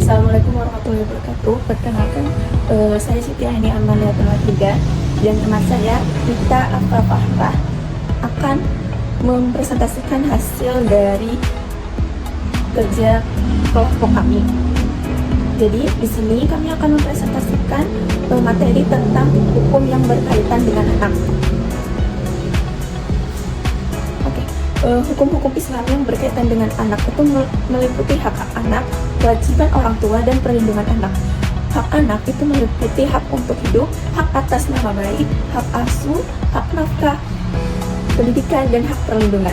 Assalamualaikum warahmatullahi wabarakatuh. Perkenalkan, saya Siti Aini Amalia Tiga, dan teman saya Rita Afrafahra akan mempresentasikan hasil dari kerja kelompok kami. Jadi di sini kami akan mempresentasikan materi tentang hukum yang berkaitan dengan anak. Hukum-hukum Islam yang berkaitan dengan anak itu meliputi hak anak, kewajiban orang tua, dan perlindungan anak. Hak anak itu meliputi hak untuk hidup, hak atas nama baik, hak asuh, hak nafkah, pendidikan, dan hak perlindungan.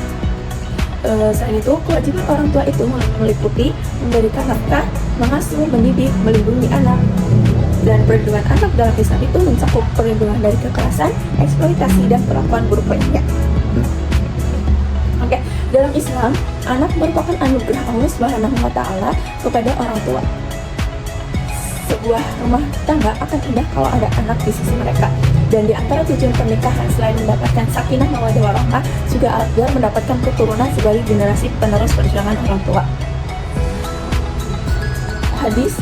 Selain itu, kewajiban orang tua itu meliputi memberikan nafkah, mengasuh, mendidik, melindungi anak. Dan perlindungan anak dalam Islam itu mencakup perlindungan dari kekerasan, eksploitasi, dan perlakuan buruk lainnya. Dalam Islam, anak merupakan anugerah Allah Subhanahu wa Ta'ala kepada orang tua. Sebuah rumah tangga akan indah kalau ada anak di sisi mereka. Dan di antara tujuan pernikahan selain mendapatkan sakinah mawaddah warahmah, juga agar mendapatkan keturunan sebagai generasi penerus perjuangan orang tua. Hadis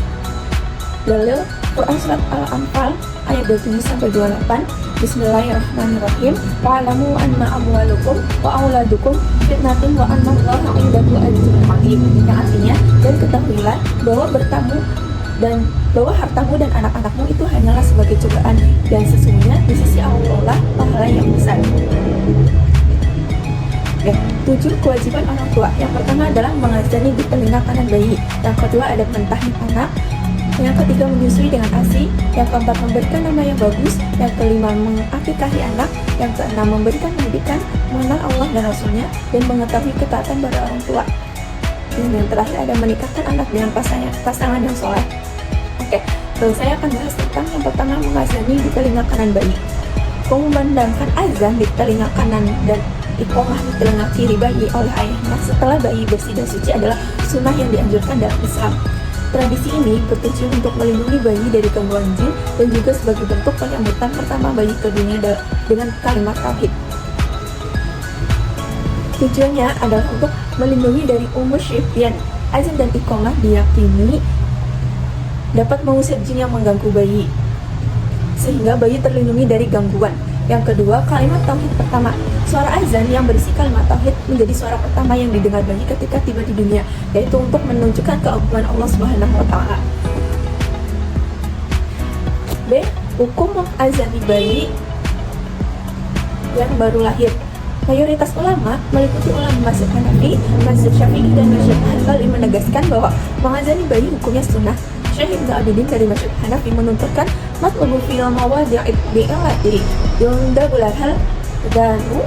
dalil Quran surat Al-Anfal ayat 27-28. Bismillahirrahmanirrahim. Wa'lamu anna amwalukum wa auladukum fitnatun wa anna Allaha 'indahu ajrun 'azim. Yang artinya, dan ketahuilah bahwa hartamu dan anak-anakmu itu hanyalah sebagai cobaan, dan sesungguhnya di sisi Allah pahala yang besar. Oke, 7 kewajiban orang tua. Yang pertama adalah mengajari di telinga kanan bayi. Yang kedua ada mentahnik anak. Yang ketiga menyusui dengan ASI. Yang keempat memberikan nama yang bagus. Yang kelima mengakikahi anak. Yang keenam memberikan pendidikan, mengenal Allah dan Rasulnya, dan mengetahui ketaatan pada orang tua. Dan yang terakhir ada menikahkan anak dengan pasangan yang soleh. Oke, saya akan bahas tentang yang pertama mengazani di telinga kanan bayi. Mengumandangkan azan di telinga kanan dan iqamah di telinga kiri bayi oleh ayahnya setelah bayi bersih dan suci adalah sunnah yang dianjurkan dalam Islam. Tradisi ini bertujuan untuk melindungi bayi dari gangguan jin dan juga sebagai bentuk penyambutan pertama bayi ke dunia dengan kalimat tauhid. Tujuannya adalah untuk melindungi dari umur syaitan. Azan dan iqamah diyakini dapat mengusir jin yang mengganggu bayi, sehingga bayi terlindungi dari gangguan. Yang kedua, kalimat tauhid pertama. Suara azan yang berisi kalimat tauhid menjadi suara pertama yang didengar bayi ketika tiba di dunia, yaitu untuk menunjukkan keagungan Allah Subhanahu wa Ta'ala. B. Hukum mengazani bayi yang baru lahir. Mayoritas ulama, meliputi ulama mazhab Hanafi, mazhab Syafi'i, dan mazhab Hanbali menegaskan bahwa mengazani bayi hukumnya sunnah. Syekh Ibnu Abidin dari mazhab Hanafi menuturkan matlubu fil mawadi'i bi'ilati yundabu lahal danu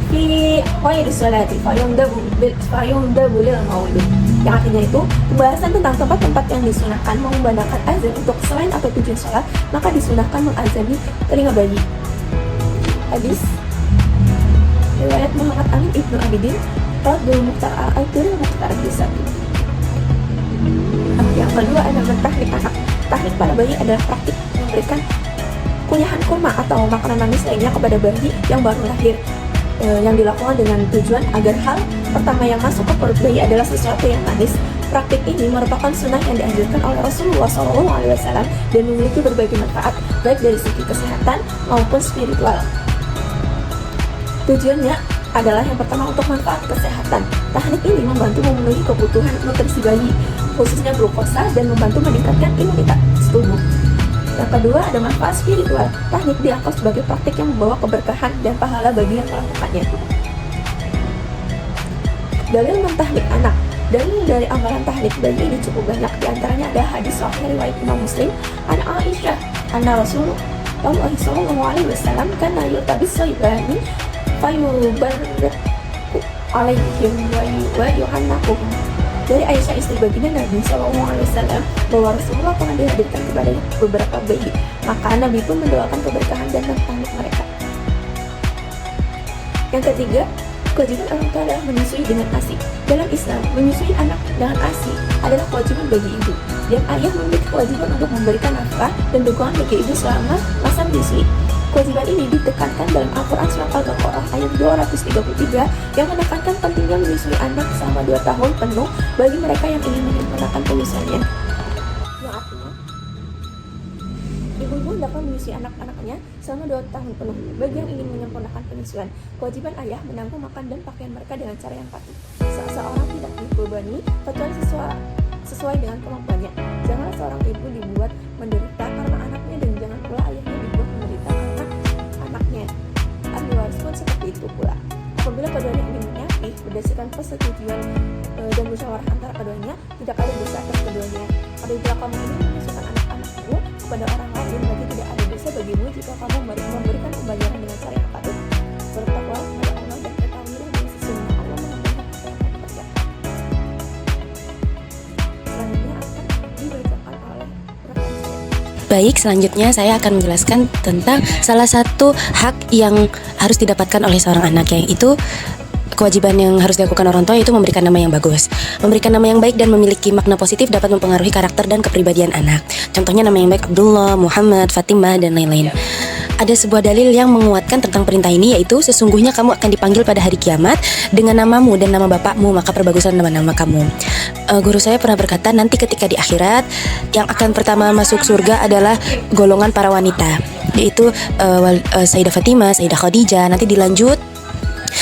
fi ghairi salati fayundabu lil maulud. Yang artinya itu, pembahasan tentang tempat-tempat yang disunahkan mengumandangkan azan untuk selain atau tujuan sholat, maka disunahkan mengazani telinga bayi. Hadis riwayat Muhammad Ali Ibnu Abidin Radul Mukhtar Al-Aidil Mukhtar Al-Bisati. Yang kedua ada mentahnik anak. Tahnik pada bayi adalah praktik memberikan kunyahan kurma atau makanan manis lainnya kepada bayi yang baru lahir, yang dilakukan dengan tujuan agar hal pertama yang masuk ke perut bayi adalah sesuatu yang manis. Praktik ini merupakan sunnah yang dianjurkan oleh Rasulullah SAW dan memiliki berbagai manfaat baik dari segi kesehatan maupun spiritual. Tujuannya adalah yang pertama untuk manfaat kesehatan. Teknik ini membantu memenuhi kebutuhan nutrisi bayi, khususnya glukosa, dan membantu meningkatkan imunitas tubuh. Yang kedua ada manfaat spiritual. Teknik dianggap sebagai praktik yang membawa keberkahan dan pahala bagi yang melakukannya. Dalil mentahnik anak. Dalil dari amalan tahnik bayi ini cukup banyak. Di antaranya ada hadis sahih riwayat Imam Muslim, an Aisyah anna Rasulullah sallallahu alaihi wasallam kana yutabis saibani fayubarriku alaihim wa yuhannakum. Dari Aisyah istri baginda Nabi SAW bahwa Rasulullah pernah dihadirkan kepada beberapa bayi, maka Nabi pun mendoakan keberkahan dan mentahnik mereka. Yang ketiga, kewajiban orang tua adalah menyusui dengan ASI. Dalam Islam, menyusui anak dengan ASI adalah kewajiban bagi ibu, dan ayah memiliki kewajiban untuk memberikan nafkah dan dukungan bagi ibu selama masa menyusui. Kewajiban ini ditekankan dalam Al-Quran Surat Al-Baqarah ayat 233 yang menekankan pentingnya menyusui anak selama 2 tahun penuh bagi mereka yang ingin menyempurnakan penyusuannya. Yang artinya, ibu-ibu dapat menyusui anak-anaknya selama 2 tahun penuh bagi yang ingin menyempurnakan penyusuan. Kewajiban ayah menanggung makan dan pakaian mereka dengan cara yang patuh. Seorang tidak dibebani kecuali sesuai dengan kemampuannya. Janganlah seorang ibu dibuat menderita karena anaknya, dan jangan pula ayahnya dibuat menderita karena anaknya. Ahli waris pun seperti itu pula. Apabila keduanya ingin menyapih berdasarkan persetujuan dan musyawarah antara keduanya, tidak ada dosa atas keduanya. Apabila kamu ingin menyusukan anak-anakmu kepada orang lain, berarti tidak ada dosa bagimu jika kamu memberikan pembayaran dengan cara yang patut. Bertakwalah kepada Allah dan ketahuilah bahwa sesungguhnya Allah mengampuni apa yang kamu kerjakan. Selanjutnya akan dibacakan oleh rekan saya. Baik, selanjutnya saya akan menjelaskan tentang salah satu hak yang harus didapatkan oleh seorang anak, yaitu kewajiban yang harus dilakukan orang tua, yaitu memberikan nama yang bagus. Memberikan nama yang baik dan memiliki makna positif dapat mempengaruhi karakter dan kepribadian anak. Contohnya nama yang baik Abdullah, Muhammad, Fatimah, dan lain-lain. Ada sebuah dalil yang menguatkan tentang perintah ini, yaitu sesungguhnya kamu akan dipanggil pada hari kiamat dengan namamu dan nama bapakmu, maka perbaguslah nama-nama kamu. Guru saya pernah berkata, nanti ketika di akhirat yang akan pertama masuk surga adalah golongan para wanita, yaitu Sayyidah Fatimah, Sayyidah Khadijah, nanti dilanjut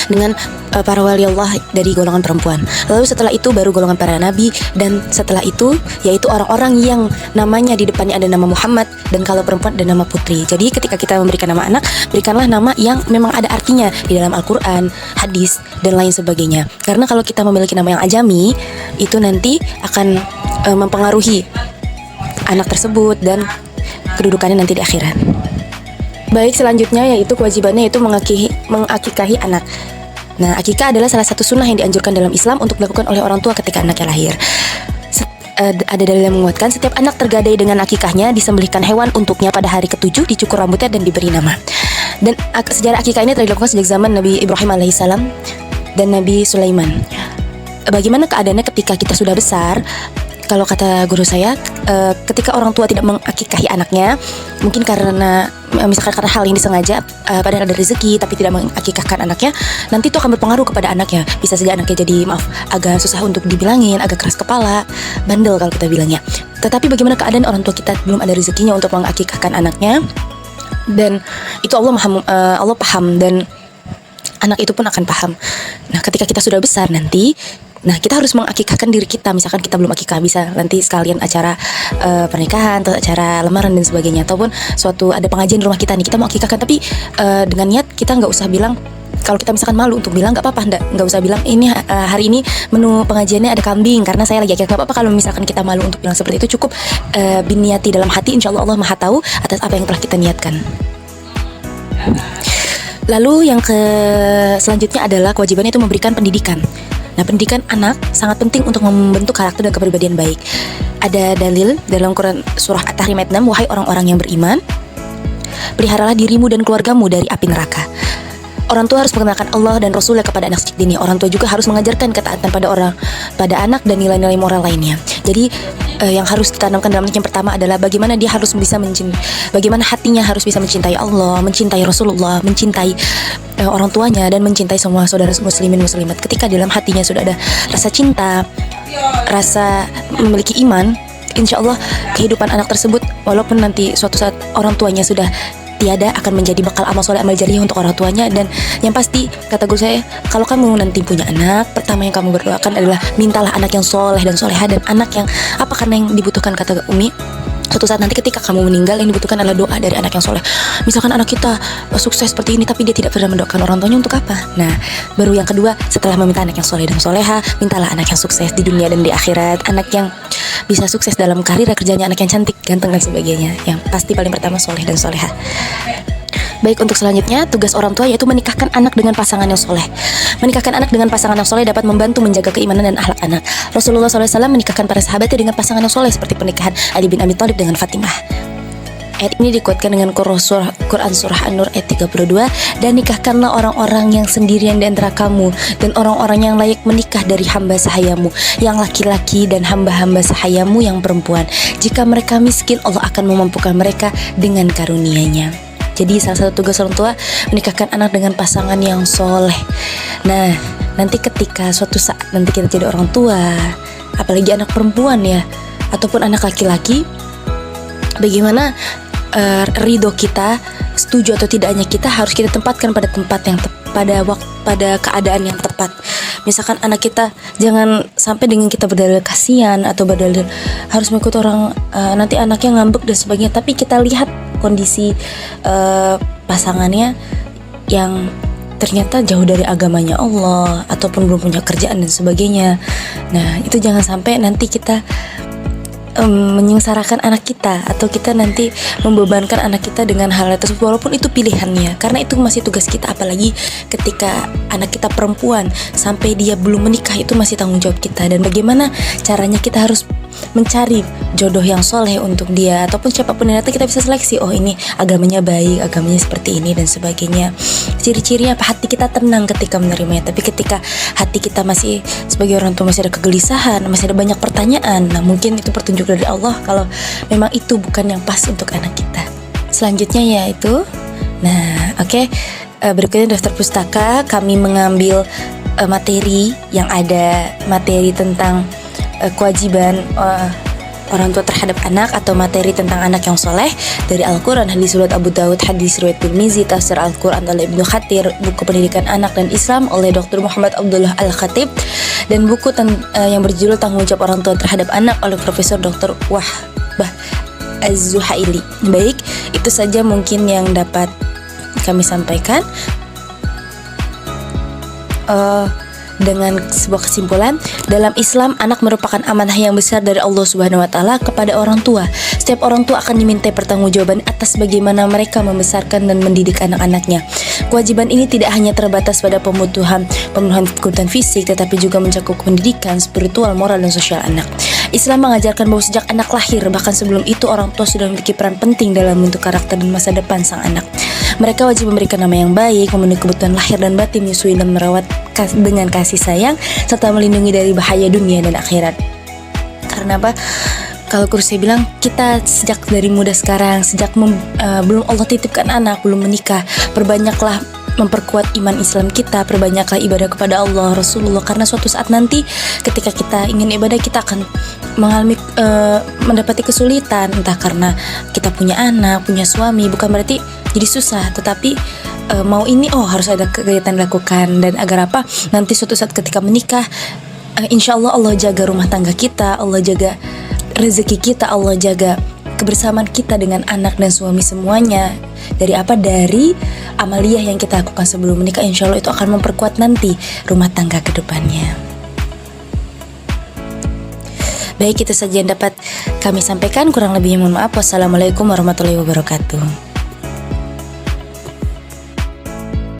dengan para wali Allah dari golongan perempuan. Lalu setelah itu baru golongan para nabi, dan setelah itu yaitu orang-orang yang namanya di depannya ada nama Muhammad, dan kalau perempuan ada nama putri. Jadi ketika kita memberikan nama anak, berikanlah nama yang memang ada artinya di dalam Al-Quran, hadis, dan lain sebagainya. Karena kalau kita memiliki nama yang ajami, itu nanti akan mempengaruhi anak tersebut dan kedudukannya nanti di akhirat. Baik, selanjutnya yaitu kewajibannya yaitu mengakikahi anak. Nah, akikah adalah salah satu sunnah yang dianjurkan dalam Islam untuk dilakukan oleh orang tua ketika anaknya lahir. Ada dalil yang menguatkan setiap anak tergadai dengan akikahnya, disembelihkan hewan untuknya pada hari ke-7, dicukur rambutnya dan diberi nama. Dan sejarah akikah ini telah dilakukan sejak zaman Nabi Ibrahim alaihissalam dan Nabi Sulaiman. Bagaimana keadaannya ketika kita sudah besar? Kalau kata guru saya, ketika orang tua tidak mengakikahi anaknya, mungkin karena misalkan karena hal yang disengaja, padahal ada rezeki tapi tidak mengakikahkan anaknya, nanti itu akan berpengaruh kepada anaknya. Bisa saja anaknya jadi agak susah untuk dibilangin, agak keras kepala, bandel kalau kita bilangnya. Tetapi bagaimana keadaan orang tua kita belum ada rezekinya untuk mengakikahkan anaknya, dan itu Allah paham, dan anak itu pun akan paham. Nah, ketika kita sudah besar nanti, nah kita harus mengakikahkan diri kita. Misalkan kita belum akikah, bisa nanti sekalian acara pernikahan atau acara lamaran dan sebagainya, ataupun suatu ada pengajian di rumah kita nih, kita mau akikahkan, tapi dengan niat kita nggak usah bilang. Kalau kita misalkan malu untuk bilang, nggak apa-apa, nggak usah bilang ini hari ini menu pengajiannya ada kambing karena saya lagi akikah. Nggak apa-apa kalau misalkan kita malu untuk bilang seperti itu. Cukup biniati dalam hati, insya Allah Maha tahu atas apa yang telah kita niatkan. Lalu yang selanjutnya adalah kewajibannya itu memberikan pendidikan. Nah, pendidikan anak sangat penting untuk membentuk karakter dan kepribadian baik. Ada dalil dalam Quran surah At-Tahrim ayat 6, wahai orang-orang yang beriman, peliharalah dirimu dan keluargamu dari api neraka. Orang tua harus mengenalkan Allah dan Rasulnya kepada anak sejak dini. Orang tua juga harus mengajarkan ketaatan pada anak dan nilai-nilai moral lainnya. Jadi yang harus ditanamkan dalam anak yang pertama adalah bagaimana dia harus bisa bagaimana hatinya harus bisa mencintai Allah, mencintai Rasulullah, mencintai orang tuanya, dan mencintai semua saudara muslimin muslimat. Ketika dalam hatinya sudah ada rasa cinta, rasa memiliki iman, insya Allah kehidupan anak tersebut, walaupun nanti suatu saat orang tuanya sudah tiada, akan menjadi bakal amal soleh, amal jariah untuk orang tuanya. Dan yang pasti kata guru saya, kalau kamu nanti punya anak, pertama yang kamu berdoakan adalah mintalah anak yang soleh dan soleha, dan anak yang apa, karena yang dibutuhkan kata Umi, suatu saat nanti ketika kamu meninggal, yang dibutuhkan adalah doa dari anak yang soleh. Misalkan anak kita sukses seperti ini tapi dia tidak pernah mendoakan orang tuanya, untuk apa? Nah, baru yang kedua, setelah meminta anak yang soleh dan soleha, mintalah anak yang sukses di dunia dan di akhirat, anak yang bisa sukses dalam karir kerjanya, anak yang cantik, ganteng, dan sebagainya. Yang pasti paling pertama soleh dan soleha. Baik, untuk selanjutnya, tugas orang tua yaitu menikahkan anak dengan pasangan yang soleh. Menikahkan anak dengan pasangan yang soleh dapat membantu menjaga keimanan dan akhlak anak. Rasulullah SAW menikahkan para sahabatnya dengan pasangan yang soleh, seperti pernikahan Ali bin Abi Thalib dengan Fatimah. Ayat ini dikuatkan dengan Quran surah An-Nur ayat 32, dan nikahkanlah orang-orang yang sendirian di antara kamu dan orang-orang yang layak menikah dari hamba sahayamu yang laki-laki dan hamba-hamba sahayamu yang perempuan. Jika mereka miskin, Allah akan memampukan mereka dengan karunia-Nya. Jadi salah satu tugas orang tua menikahkan anak dengan pasangan yang soleh. Nah, nanti ketika suatu saat nanti kita jadi orang tua, apalagi anak perempuan ya, ataupun anak laki-laki, bagaimana ridho kita, setuju atau tidaknya kita harus kita tempatkan pada tempat yang pada keadaan yang tepat. Misalkan anak kita, jangan sampai dengan kita berdalil kasihan atau berdalil harus mengikut orang, nanti anaknya ngambek dan sebagainya. Tapi kita lihat kondisi pasangannya yang ternyata jauh dari agamanya Allah ataupun belum punya kerjaan dan sebagainya. Nah, itu jangan sampai nanti kita menyengsarakan anak kita, atau kita nanti membebankan anak kita dengan hal tersebut, walaupun itu pilihannya, karena itu masih tugas kita. Apalagi ketika anak kita perempuan sampai dia belum menikah, itu masih tanggung jawab kita. Dan bagaimana caranya kita harus mencari jodoh yang soleh untuk dia, ataupun siapapun yang datang kita bisa seleksi, oh ini agamanya baik, agamanya seperti ini dan sebagainya. Ciri-cirinya apa? Hati kita tenang ketika menerimanya. Tapi ketika hati kita masih, sebagai orang tua, masih ada kegelisahan, masih ada banyak pertanyaan, nah mungkin itu petunjuk dari Allah kalau memang itu bukan yang pas untuk anak kita. Selanjutnya yaitu, nah oke, berikutnya daftar pustaka. Kami mengambil materi yang ada, materi tentang kewajiban orang tua terhadap anak, atau materi tentang anak yang soleh dari Al-Quran, hadis riwayat Abu Daud, hadis riwayat Tirmizi, tafsir Al-Quran oleh Ibnu Katsir, buku pendidikan anak dan Islam oleh Dr. Muhammad Abdullah Al-Khatib, dan buku yang berjudul Tanggung Jawab Orang Tua Terhadap Anak oleh Profesor Dr. Wahbah Az-Zuhaili. Baik, itu saja mungkin yang dapat kami sampaikan. Dengan sebuah kesimpulan, dalam Islam anak merupakan amanah yang besar dari Allah Subhanahu wa taala kepada orang tua. Setiap orang tua akan dimintai pertanggungjawaban atas bagaimana mereka membesarkan dan mendidik anak-anaknya. Kewajiban ini tidak hanya terbatas pada pemenuhan kebutuhan fisik, tetapi juga mencakup pendidikan, spiritual, moral, dan sosial anak. Islam mengajarkan bahwa sejak anak lahir, bahkan sebelum itu, orang tua sudah memiliki peran penting dalam membentuk karakter dan masa depan sang anak. Mereka wajib memberikan nama yang baik, memenuhi kebutuhan lahir dan batin, menyusui dan merawat dengan kasih sayang, serta melindungi dari bahaya dunia dan akhirat. Karena apa? Kalau kursi bilang, kita sejak dari muda sekarang, sejak belum Allah titipkan anak, belum menikah, perbanyaklah memperkuat iman Islam kita, perbanyaklah ibadah kepada Allah, Rasulullah. Karena suatu saat nanti ketika kita ingin ibadah, kita akan mengalami mendapati kesulitan, entah karena kita punya anak, punya suami, bukan berarti jadi susah, tetapi mau ini harus ada kegiatan dilakukan. Dan agar apa? Nanti suatu saat ketika menikah, insya Allah Allah jaga rumah tangga kita, Allah jaga rezeki kita, Allah jaga kebersamaan kita dengan anak dan suami semuanya. Dari apa? Dari amaliyah yang kita lakukan sebelum menikah, insya Allah itu akan memperkuat nanti rumah tangga ke depannya. Baik, itu saja yang dapat kami sampaikan. Kurang lebihnya mohon maaf. Wassalamualaikum warahmatullahi wabarakatuh.